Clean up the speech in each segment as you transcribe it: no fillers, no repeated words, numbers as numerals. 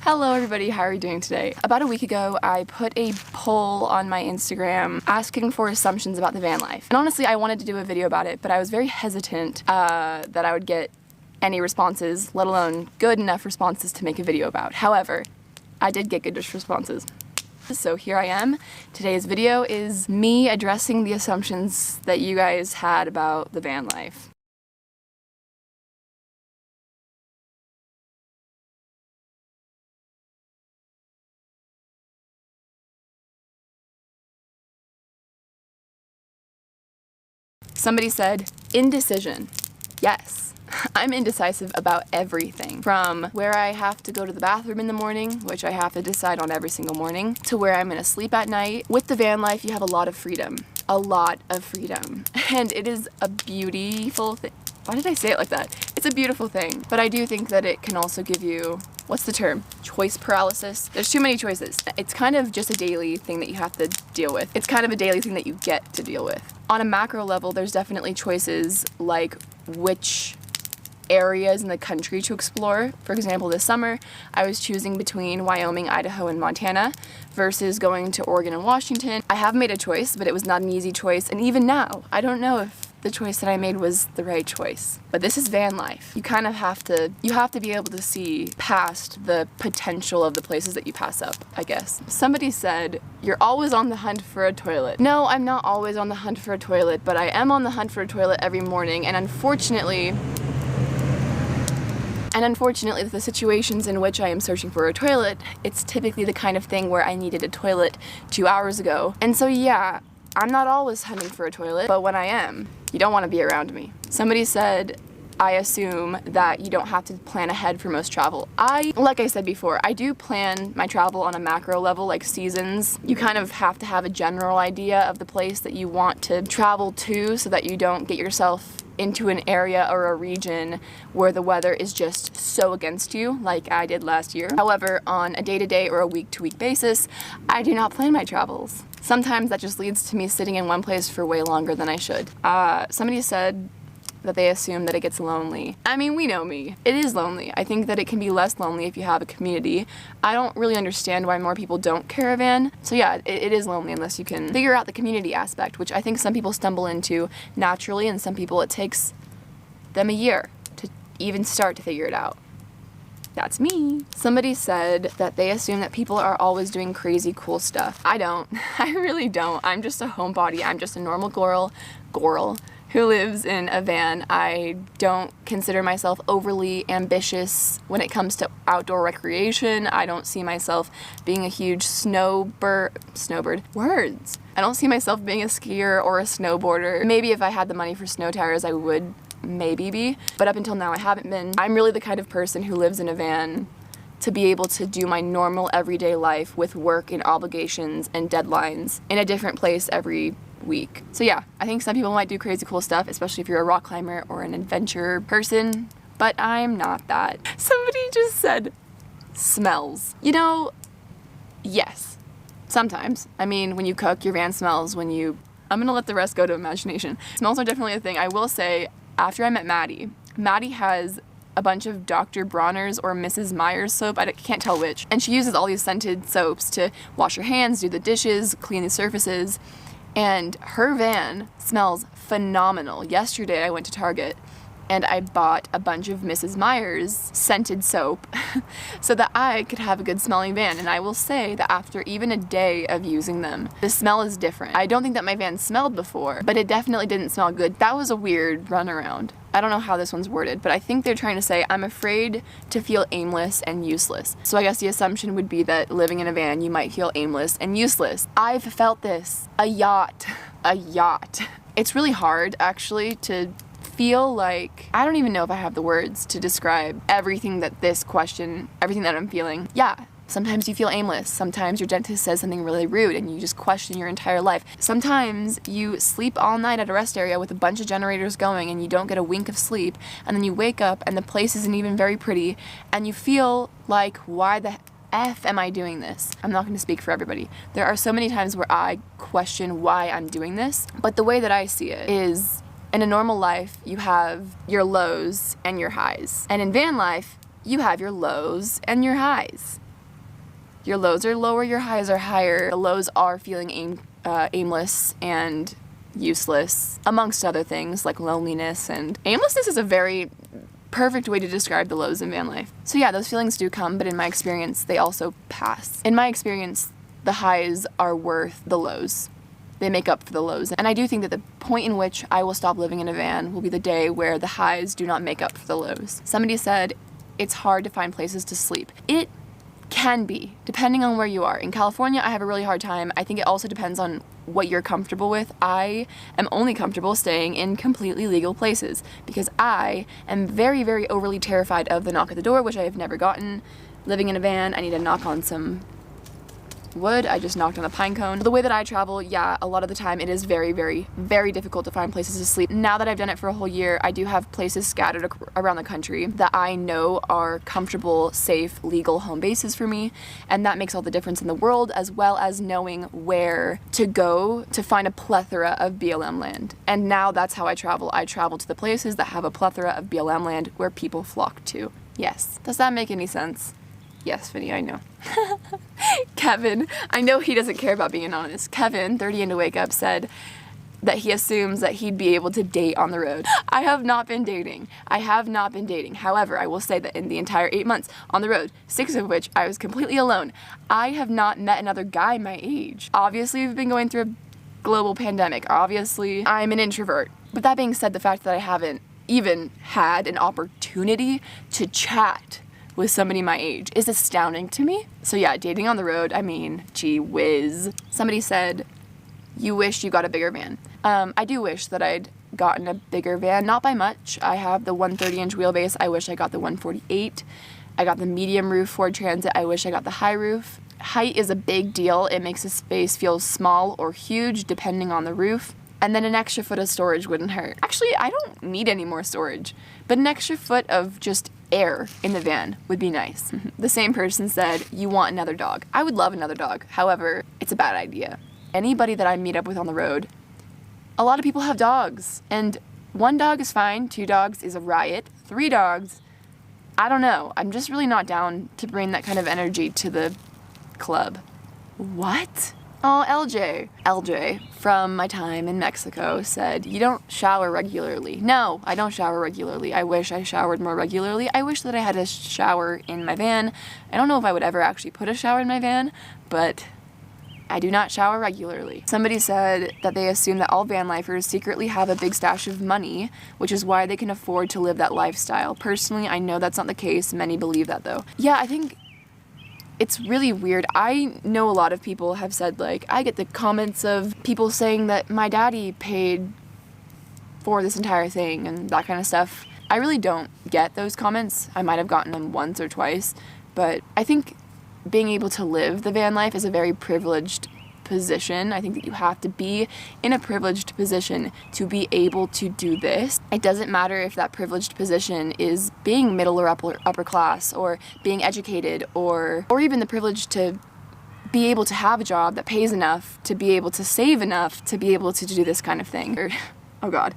Hello everybody, how are you doing today? About a week ago, I put a poll on my Instagram asking for assumptions about the van life. And honestly, I wanted to do a video about it, but I was very hesitant that I would get any responses, let alone good enough responses to make a video about. However, I did get good responses. So here I am. Today's video is me addressing the assumptions that you guys had about the van life. Somebody said, indecision. Yes, I'm indecisive about everything. From where I have to go to the bathroom in the morning, which I have to decide on every single morning, to where I'm gonna sleep at night. With the van life, you have a lot of freedom. A lot of freedom. And it is a beautiful thing. Why did I say it like that? It's a beautiful thing. But I do think that it can also give you, what's the term? Choice paralysis? There's too many choices. It's kind of just a daily thing that you have to deal with. It's kind of a daily thing that you get to deal with. On a macro level, there's definitely choices like which areas in the country to explore. For example, this summer, I was choosing between Wyoming, Idaho, and Montana versus going to Oregon and Washington. I have made a choice, but it was not an easy choice, and even now, I don't know if the choice that I made was the right choice. But this is van life. You kind of have to be able to see past the potential of the places that you pass up, I guess. Somebody said, you're always on the hunt for a toilet. No, I'm not always on the hunt for a toilet, but I am on the hunt for a toilet every morning, and unfortunately, the situations in which I am searching for a toilet, it's typically the kind of thing where I needed a toilet 2 hours ago. And so yeah, I'm not always hunting for a toilet, but when I am, you don't want to be around me. Somebody said, I assume that you don't have to plan ahead for most travel. Like I said before, I do plan my travel on a macro level, like seasons. You kind of have to have a general idea of the place that you want to travel to so that you don't get yourself into an area or a region where the weather is just so against you, like I did last year. However, on a day-to-day or a week-to-week basis, I do not plan my travels. Sometimes that just leads to me sitting in one place for way longer than I should. Somebody said that they assume that it gets lonely. I mean, we know me. It is lonely. I think that it can be less lonely if you have a community. I don't really understand why more people don't caravan. So yeah, it is lonely unless you can figure out the community aspect, which I think some people stumble into naturally, and some people it takes them a year to even start to figure it out. That's me. Somebody said that they assume that people are always doing crazy cool stuff. I don't. I really don't. I'm just a homebody. I'm just a normal girl who lives in a van. I don't consider myself overly ambitious when it comes to outdoor recreation. I don't see myself being a huge snowbird. Words. I don't see myself being a skier or a snowboarder. Maybe if I had the money for snow tires, I would maybe be, but up until now I haven't been. I'm really the kind of person who lives in a van to be able to do my normal everyday life with work and obligations and deadlines in a different place every week. So yeah, I think some people might do crazy cool stuff, especially if you're a rock climber or an adventure person, but I'm not that. Somebody just said smells. You know, yes, sometimes. I mean, when you cook, your van smells. I'm gonna let the rest go to imagination. Smells are definitely a thing. I will say, after I met Maddie has a bunch of Dr. Bronner's or Mrs. Meyer's soap, I can't tell which, and she uses all these scented soaps to wash your hands, do the dishes, clean the surfaces, and her van smells phenomenal. Yesterday I went to Target and I bought a bunch of Mrs. Meyer's scented soap so that I could have a good smelling van, and I will say that after even a day of using them, the smell is different. I don't think that my van smelled before, but it definitely didn't smell good. That was a weird runaround. I don't know how this one's worded, but I think they're trying to say, I'm afraid to feel aimless and useless. So I guess the assumption would be that living in a van, you might feel aimless and useless. I've felt this. A yacht. It's really hard, actually, to feel like, I don't even know if I have the words to describe everything that I'm feeling. Yeah, sometimes you feel aimless. Sometimes your dentist says something really rude and you just question your entire life. Sometimes you sleep all night at a rest area with a bunch of generators going and you don't get a wink of sleep, and then you wake up and the place isn't even very pretty, and you feel like, why the F am I doing this? I'm not going to speak for everybody. There are so many times where I question why I'm doing this, but the way that I see it is, in a normal life, you have your lows and your highs. And in van life, you have your lows and your highs. Your lows are lower, your highs are higher. The lows are feeling aimless and useless, amongst other things like loneliness, and aimlessness is a very perfect way to describe the lows in van life. So yeah, those feelings do come, but in my experience, they also pass. In my experience, the highs are worth the lows. They make up for the lows. And I do think that the point in which I will stop living in a van will be the day where the highs do not make up for the lows. Somebody said it's hard to find places to sleep. It can be, depending on where you are. In California, I have a really hard time. I think it also depends on what you're comfortable with. I am only comfortable staying in completely legal places because I am very, very overly terrified of the knock at the door, which I have never gotten. Living in a van, I need to knock on some wood. I just knocked on a pine cone. The way that I travel, yeah, a lot of the time it is very, very, very difficult to find places to sleep. Now that I've done it for a whole year, I do have places scattered around the country that I know are comfortable, safe, legal home bases for me, and that makes all the difference in the world, as well as knowing where to go to find a plethora of BLM land. And now that's how I travel. I travel to the places that have a plethora of BLM land where people flock to. Yes. Does that make any sense? Yes, Vinny, I know. Kevin, I know he doesn't care about being anonymous. Kevin, 30 and to wake up, said that he assumes that he'd be able to date on the road. I have not been dating. However, I will say that in the entire 8 months on the road, 6 of which I was completely alone, I have not met another guy my age. Obviously, we've been going through a global pandemic. Obviously, I'm an introvert. But that being said, the fact that I haven't even had an opportunity to chat with somebody my age is astounding to me. So yeah, dating on the road, I mean, gee whiz. Somebody said, you wish you got a bigger van. I do wish that I'd gotten a bigger van, not by much. I have the 130-inch wheelbase. I wish I got the 148. I got the medium roof Ford Transit. I wish I got the high roof. Height is a big deal. It makes a space feel small or huge depending on the roof. And then an extra foot of storage wouldn't hurt. Actually, I don't need any more storage, but an extra foot of just air in the van would be nice. The same person said, you want another dog. I would love another dog. However, it's a bad idea. Anybody that I meet up with on the road, a lot of people have dogs, and 1 dog is fine, 2 dogs is a riot, 3 dogs, I don't know. I'm just really not down to bring that kind of energy to the club. What? Oh, LJ from my time in Mexico said, you don't shower regularly. No, I don't shower regularly. I wish I showered more regularly. I wish that I had a shower in my van. I don't know if I would ever actually put a shower in my van, but I do not shower regularly. Somebody said that they assume that all van lifers secretly have a big stash of money, which is why they can afford to live that lifestyle. Personally, I know that's not the case. Many believe that though. Yeah, I think it's really weird. I know a lot of people have said, like, I get the comments of people saying that my daddy paid for this entire thing and that kind of stuff. I really don't get those comments. I might have gotten them once or twice, but I think being able to live the van life is a very privileged position. I think that you have to be in a privileged position to be able to do this. It doesn't matter if that privileged position is being middle or upper class, or being educated, or even the privilege to be able to have a job that pays enough to be able to save enough to be able to do this kind of thing. Oh God,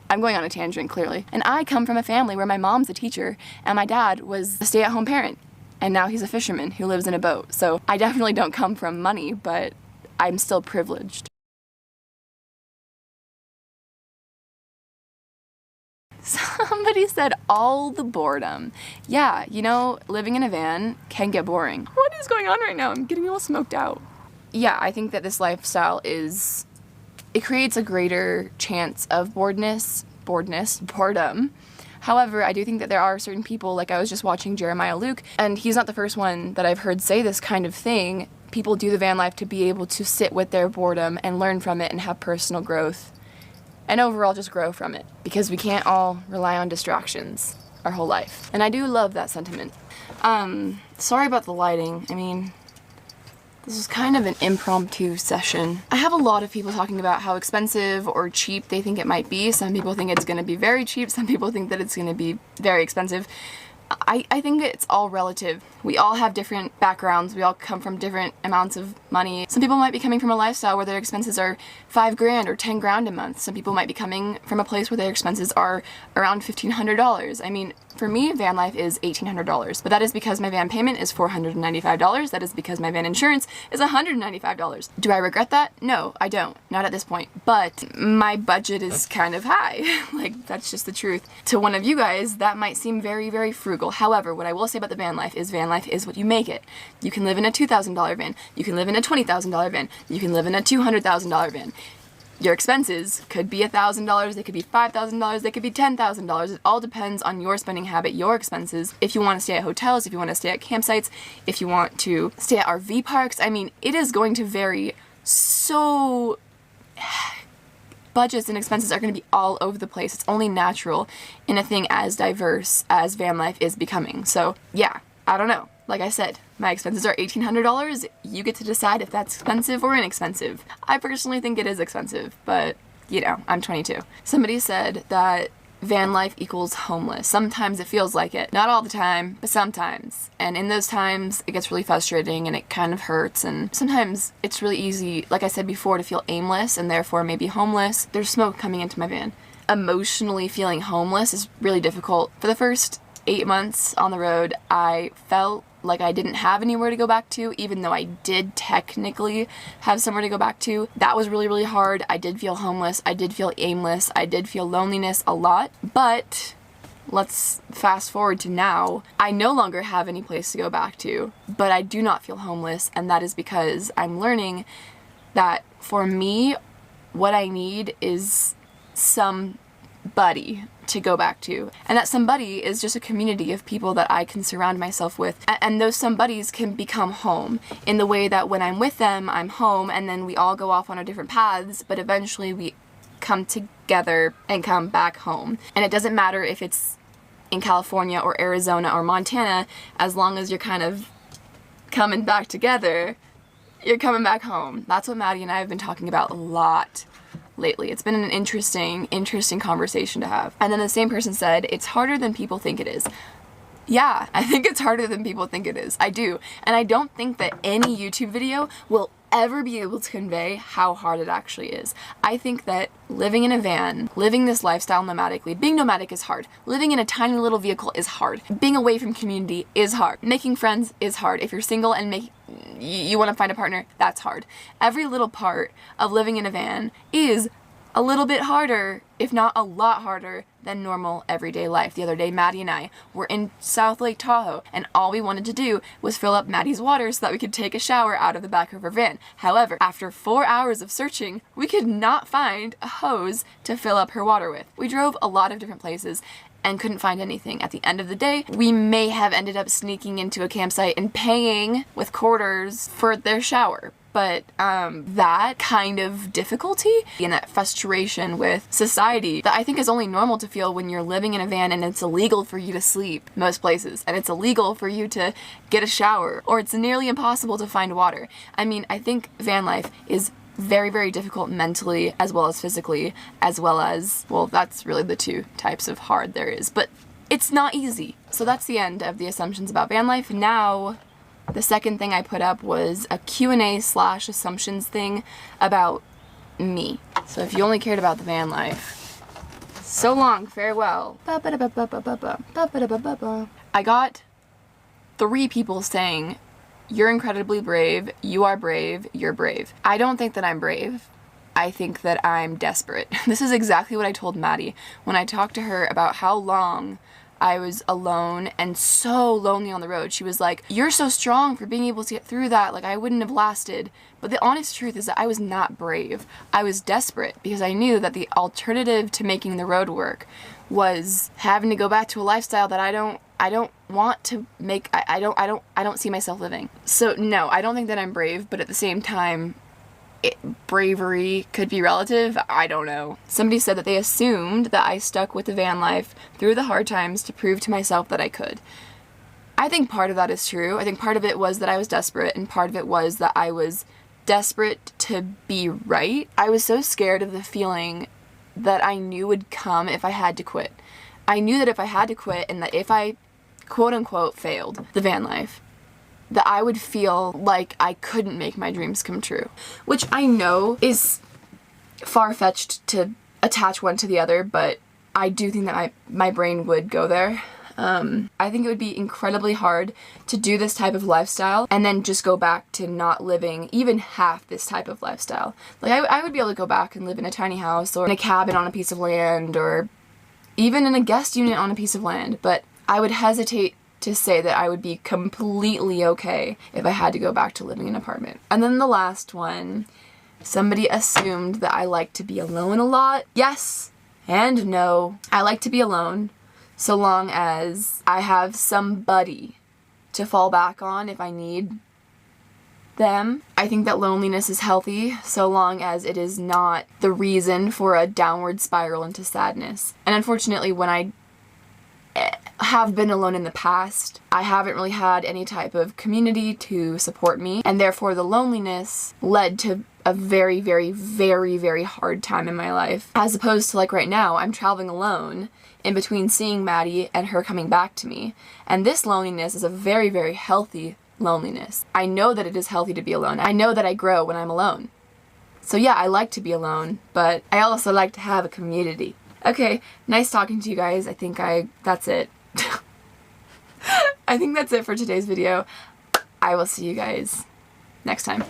I'm going on a tangent clearly. And I come from a family where my mom's a teacher and my dad was a stay-at-home parent, and now he's a fisherman who lives in a boat. So I definitely don't come from money, but I'm still privileged. Somebody said all the boredom. Yeah, you know, living in a van can get boring. What is going on right now? I'm getting all smoked out. Yeah, I think that this lifestyle it creates a greater chance of boredom. However, I do think that there are certain people, like I was just watching Jeremiah Luke, and he's not the first one that I've heard say this kind of thing. People do the van life to be able to sit with their boredom and learn from it and have personal growth and overall just grow from it, because we can't all rely on distractions our whole life. And I do love that sentiment. Sorry about the lighting. I mean, this is kind of an impromptu session. I have a lot of people talking about how expensive or cheap they think it might be. Some people think it's gonna be very cheap. Some people think that it's gonna be very expensive. I think it's all relative. We all have different backgrounds. We all come from different amounts of money. Some people might be coming from a lifestyle where their expenses are $5 grand or 10 grand a month. Some people might be coming from a place where their expenses are around $1,500. I mean, For me, van life is $1,800, but that is because my van payment is $495. That is because my van insurance is $195. Do I regret that? No, I don't. Not at this point. But my budget is kind of high. Like, that's just the truth. To one of you guys, that might seem very, very frugal. However, what I will say about the van life is what you make it. You can live in a $2,000 van. You can live in a $20,000 van. You can live in a $200,000 van. Your expenses could be $1,000, they could be $5,000, they could be $10,000. It all depends on your spending habit, your expenses. If you want to stay at hotels, if you want to stay at campsites, if you want to stay at RV parks, I mean, it is going to vary so... Budgets and expenses are going to be all over the place. It's only natural in a thing as diverse as van life is becoming. So yeah, I don't know. Like I said, my expenses are $1,800. You get to decide if that's expensive or inexpensive. I personally think it is expensive, but you know, I'm 22. Somebody said that van life equals homeless. Sometimes it feels like it. Not all the time, but sometimes. And in those times, it gets really frustrating and it kind of hurts. And sometimes it's really easy, like I said before, to feel aimless and therefore maybe homeless. There's smoke coming into my van. Emotionally feeling homeless is really difficult. For the first 8 months on the road, I felt like I didn't have anywhere to go back to, even though I did technically have somewhere to go back to. That was really, really hard. I did feel homeless. I did feel aimless. I did feel loneliness a lot. But let's fast forward to now. I no longer have any place to go back to, but I do not feel homeless, and that is because I'm learning that for me, what I need is somebody to go back to, and that somebody is just a community of people that I can surround myself with, and those somebodies can become home in the way that when I'm with them, I'm home, and then we all go off on our different paths, but eventually we come together and come back home. And it doesn't matter if it's in California or Arizona or Montana, as long as you're kind of coming back together, you're coming back home. That's what Maddie and I have been talking about a lot lately. It's been an interesting conversation to have. And then the same person said, it's harder than people think it is. Yeah, I think it's harder than people think it is. I do. And I don't think that any YouTube video will ever be able to convey how hard it actually is. I think that living in a van, living this lifestyle nomadically, being nomadic is hard. Living in a tiny little vehicle is hard. Being away from community is hard. Making friends is hard. If you're single and you want to find a partner, that's hard. Every little part of living in a van is a little bit harder, if not a lot harder, than normal everyday life. The other day, Maddie and I were in South Lake Tahoe, and all we wanted to do was fill up Maddie's water so that we could take a shower out of the back of her van. However, after 4 hours of searching, we could not find a hose to fill up her water with. We drove a lot of different places and couldn't find anything. At the end of the day, we may have ended up sneaking into a campsite and paying with quarters for their shower. But that kind of difficulty and that frustration with society that I think is only normal to feel when you're living in a van and it's illegal for you to sleep most places, and it's illegal for you to get a shower, or it's nearly impossible to find water. I mean, I think van life is very, very difficult mentally as well as physically, as well as, well, that's really the two types of hard there is, but it's not easy. So that's the end of the assumptions about van life. Now, the second thing I put up was a Q&A/assumptions thing about me. So if you only cared about the van life, so long, farewell. I got 3 people saying, you're incredibly brave, you are brave, you're brave. I don't think that I'm brave. I think that I'm desperate. This is exactly what I told Maddie when I talked to her about how long I was alone and so lonely on the road. She was like, you're so strong for being able to get through that, like I wouldn't have lasted. But the honest truth is that I was not brave. I was desperate because I knew that the alternative to making the road work was having to go back to a lifestyle that I don't want to make. I don't see myself living. So no, I don't think that I'm brave, but at the same time, bravery could be relative. I don't know. Somebody said that they assumed that I stuck with the van life through the hard times to prove to myself that I could. I think part of that is true. I think part of it was that I was desperate, and part of it was that I was desperate to be right. I was so scared of the feeling that I knew would come if I had to quit. I knew that if I had to quit, and that if I quote unquote failed the van life, that I would feel like I couldn't make my dreams come true. Which I know is far-fetched to attach one to the other, but I do think that my brain would go there. I think it would be incredibly hard to do this type of lifestyle and then just go back to not living even half this type of lifestyle. Like, I would be able to go back and live in a tiny house or in a cabin on a piece of land or even in a guest unit on a piece of land, but I would hesitate to say that I would be completely okay if I had to go back to living in an apartment. And then the last one, somebody assumed that I like to be alone a lot. Yes and no. I like to be alone so long as I have somebody to fall back on if I need them. I think that loneliness is healthy so long as it is not the reason for a downward spiral into sadness. And unfortunately, when I have been alone in the past, I haven't really had any type of community to support me, and therefore the loneliness led to a very, very, very, very hard time in my life. As opposed to, like, right now, I'm traveling alone in between seeing Maddie and her coming back to me. And this loneliness is a very, very healthy loneliness. I know that it is healthy to be alone. I know that I grow when I'm alone. So yeah, I like to be alone, but I also like to have a community. Okay, nice talking to you guys. I think that's it. I think that's it for today's video. I will see you guys next time.